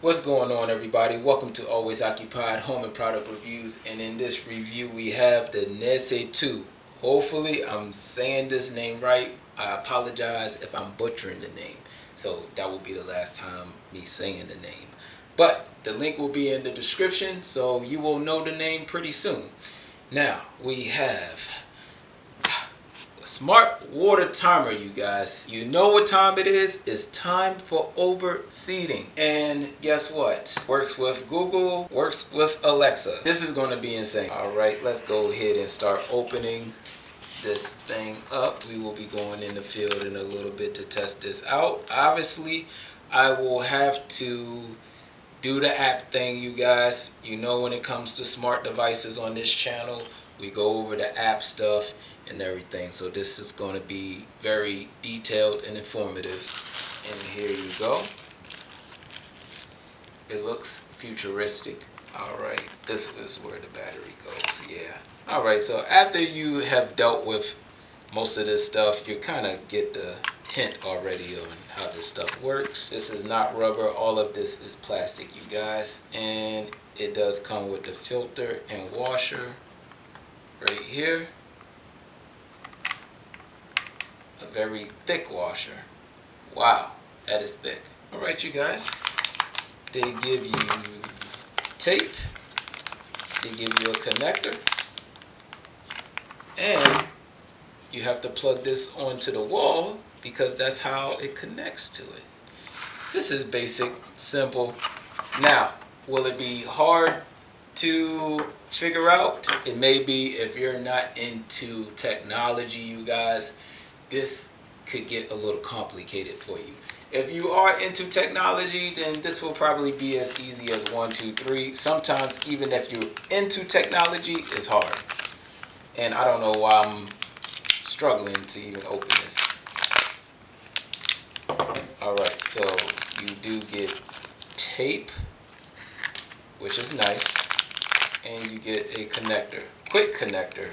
What's going on, everybody? Welcome to Always Occupied Home and Product Reviews, and in this review we have the AnseTo. Hopefully I'm saying this name right. I apologize if I'm butchering the name, so that will be the last time me saying the name. But the link will be in the description, so you will know the name pretty soon. Now we have smart water timer, you guys. You know what time it is. It's time for overseeding. And guess what? Works with Google, works with Alexa. This is going to be insane. All right, let's go ahead and start opening this thing up. We will be going in the field in a little bit to test this out. Obviously, I will have to do the app thing, you guys. You know, when it comes to smart devices on this channel, we go over the app stuff and everything. So this is going to be very detailed and informative. And here you go. It looks futuristic. All right, this is where the battery goes. Yeah. All right, so after you have dealt with most of this stuff, you kind of get the hint already on how this stuff works. This is not rubber. All of this is plastic, you guys. And it does come with the filter and washer right here. A very thick washer. Wow, that is thick. All right, you guys. They give you tape. They give you a connector. And you have to plug this onto the wall because that's how it connects to it. This is basic, simple. Now, will it be hard to figure out? It may be if you're not into technology, you guys. This could get a little complicated for you. If you are into technology, then this will probably be as easy as 1, 2, 3. Sometimes even if you're into technology, it's hard. And I don't know why I'm struggling to even open this. Alright, so you do get tape, which is nice, and you get a connector. Quick connector,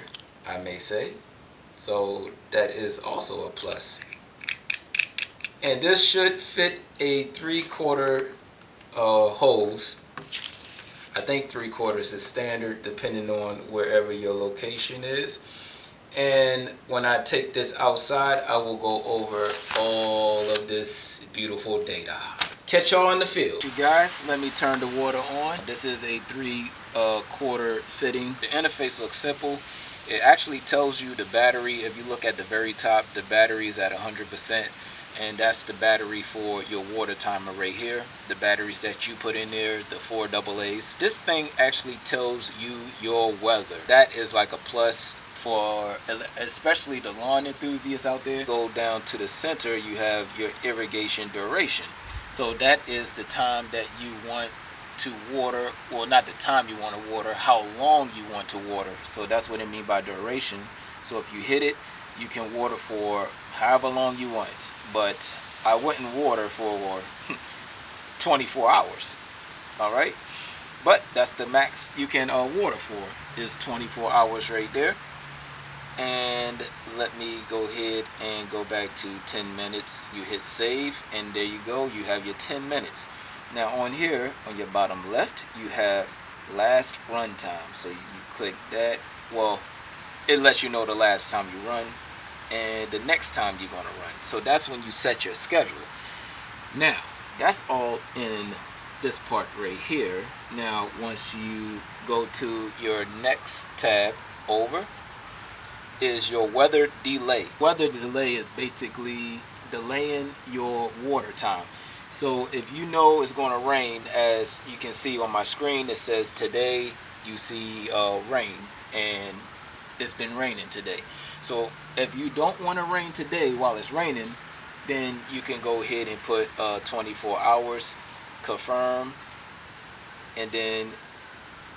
I may say. So that is also a plus. And this should fit a 3/4 hose. I think 3/4 is standard depending on wherever your location is. And when I take this outside, I will go over all of this beautiful data. Catch y'all in the field. You guys, let me turn the water on. This is a 3/4 fitting. The interface looks simple. It actually tells you the battery. If you look at the very top, the battery is at 100%. And that's the battery for your water timer right here. The batteries that you put in there, the 4 AA's. This thing actually tells you your weather. That is like a plus for especially the lawn enthusiasts out there. Go down to the center, you have your irrigation duration. So that is the time that you want to water, well, not the time you want to water, how long you want to water. So that's what I mean by duration. So if you hit it, you can water for however long you want, but I wouldn't water for 24 hours. All right, but that's the max you can water for, is 24 hours right there. And let me go ahead and go back to 10 minutes. You hit save, and there you go. You have your 10 minutes. Now on here, on your bottom left, you have last run time. So you click that. Well, it lets you know the last time you run and the next time you're going to run. So that's when you set your schedule. Now, that's all in this part right here. Now, once you go to your next tab over, is your weather delay. Weather delay is basically delaying your water time. So if you know it's going to rain, as you can see on my screen, it says today you see rain, and it's been raining today. So if you don't want to rain today while it's raining, then you can go ahead and put 24 hours, confirm, and then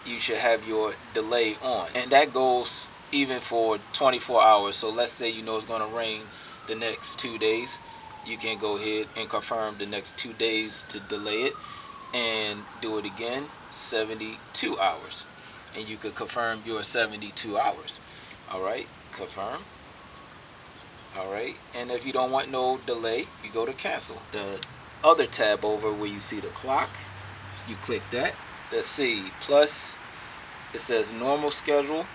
you should have your delay on. And that goes even for 24 hours. So let's say you know it's going to rain the next 2 days. You can go ahead and confirm the next 2 days to delay it, and do it again 72 hours. And you could confirm your 72 hours. Alright, confirm. Alright, and if you don't want no delay, you go to cancel. The other tab over where you see the clock, You click that. Let's see, plus it says normal schedule,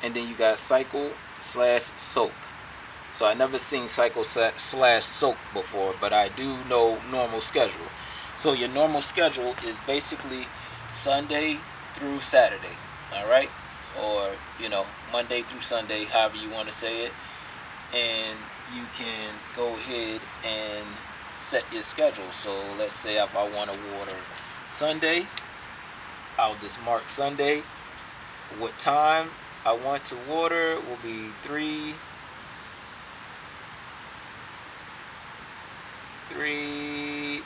and then you got cycle/soak. So I never seen cycle/soak before, but I do know normal schedule. So your normal schedule is basically Sunday through Saturday, all right? Or, Monday through Sunday, however you want to say it. And you can go ahead and set your schedule. So let's say if I want to water Sunday, I'll just mark Sunday. What time I want to water will be 3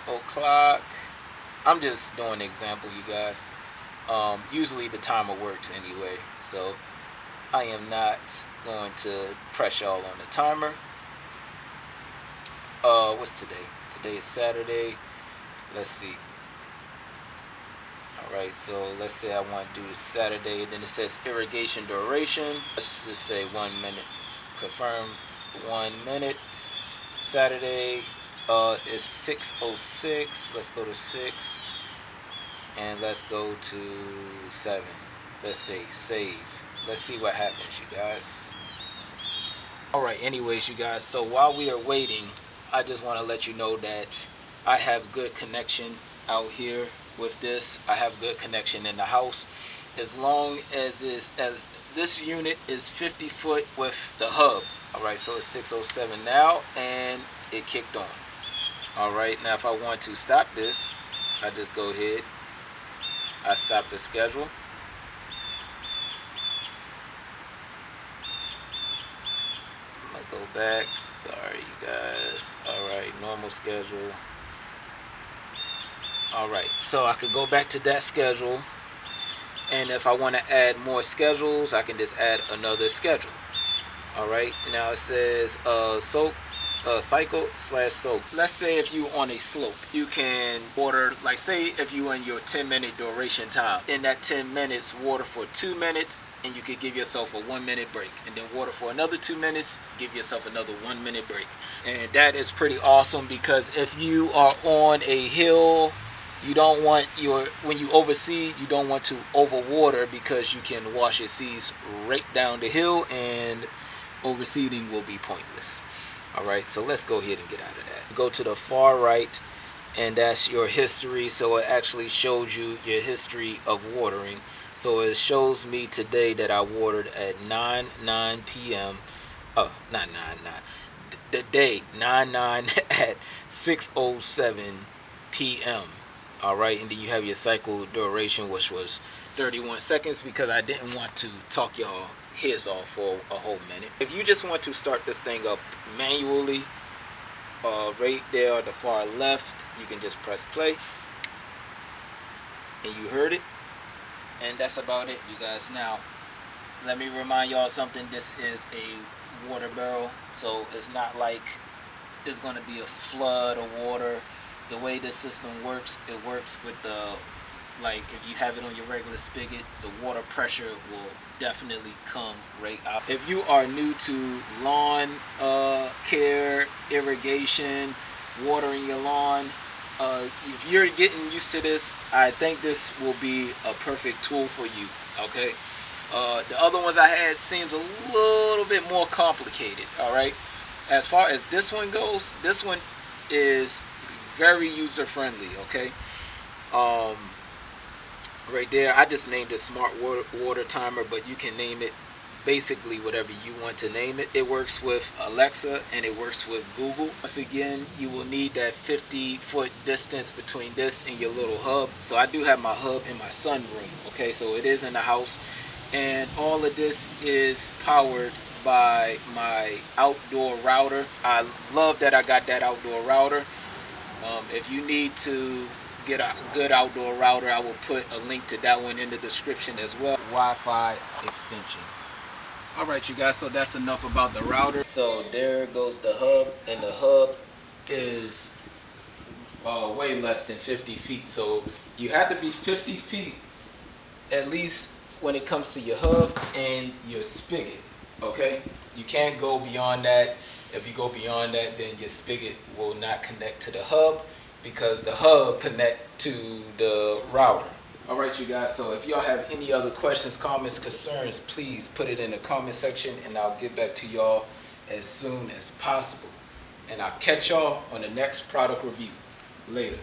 o'clock. I'm just doing an example, you guys. Usually the timer works anyway, so I am not going to press y'all on the timer. What's today? Today is Saturday. Let's see. Alright, so let's say I want to do this Saturday. Then it says irrigation duration. Let's just say 1 minute. Confirm 1 minute. Saturday is 6:06. Let's go to 6. And let's go to 7. Let's say save. Let's see what happens, you guys. Alright, anyways, you guys, so while we are waiting, I just want to let you know that I have good connection out here with this. I have good connection in the house. As long as this unit is 50 foot with the hub. Alright, so it's 6:07 now, and it kicked on. Alright, now if I want to stop this, I just go ahead. I stop the schedule. I'm gonna go back. Sorry, you guys. Alright, normal schedule. Alright, so I could go back to that schedule. And if I want to add more schedules, I can just add another schedule. Alright, now it says cycle/soak. Let's say if you on a slope, you can water, like say if you in your 10-minute duration time. In that 10 minutes, water for 2 minutes, and you could give yourself a 1 minute break. And then water for another 2 minutes, give yourself another 1 minute break. And that is pretty awesome, because if you are on a hill, you don't want when you overseed, you don't want to overwater, because you can wash your seeds right down the hill, and overseeding will be pointless. Alright, so let's go ahead and get out of that. Go to the far right, and that's your history. So it actually shows you your history of watering. So it shows me today that I watered at 9 p.m. Oh, not 9. The day 9 at 6:07 p.m. Alright, and then you have your cycle duration, which was 31 seconds, because I didn't want to talk y'all heads off for a whole minute. If you just want to start this thing up manually, right there at the far left, you can just press play, and you heard it. And that's about it, you guys. Now let me remind y'all something. This is a water barrel, so it's not like it's going to be a flood of water. The way this system works, it works with like if you have it on your regular spigot, the water pressure will definitely come right out. If you are new to lawn care, irrigation, watering your lawn, if you're getting used to this, I think this will be a perfect tool for you. Okay, the other ones I had seems a little bit more complicated. Alright, as far as this one goes, this one is very user friendly. Okay, right there, I just named it smart water timer, but you can name it basically whatever you want to name it. It works with Alexa, and it works with Google. Once again, you will need that 50-foot distance between this and your little hub. So I do have my hub in my sunroom. Okay, so it is in the house, and all of this is powered by my outdoor router. I love that I got that outdoor router. If you need to get a good outdoor router, I will put a link to that one in the description as well. Wi-Fi extension. Alright, you guys, so that's enough about the router. So there goes the hub, and the hub is way less than 50 feet. So you have to be 50 feet at least when it comes to your hub and your spigot. Okay, you can't go beyond that. If you go beyond that, then your spigot will not connect to the hub, because the hub connect to the router. All right, you guys, so if y'all have any other questions, comments, concerns, please put it in the comment section and I'll get back to y'all as soon as possible. And I'll catch y'all on the next product review. Later.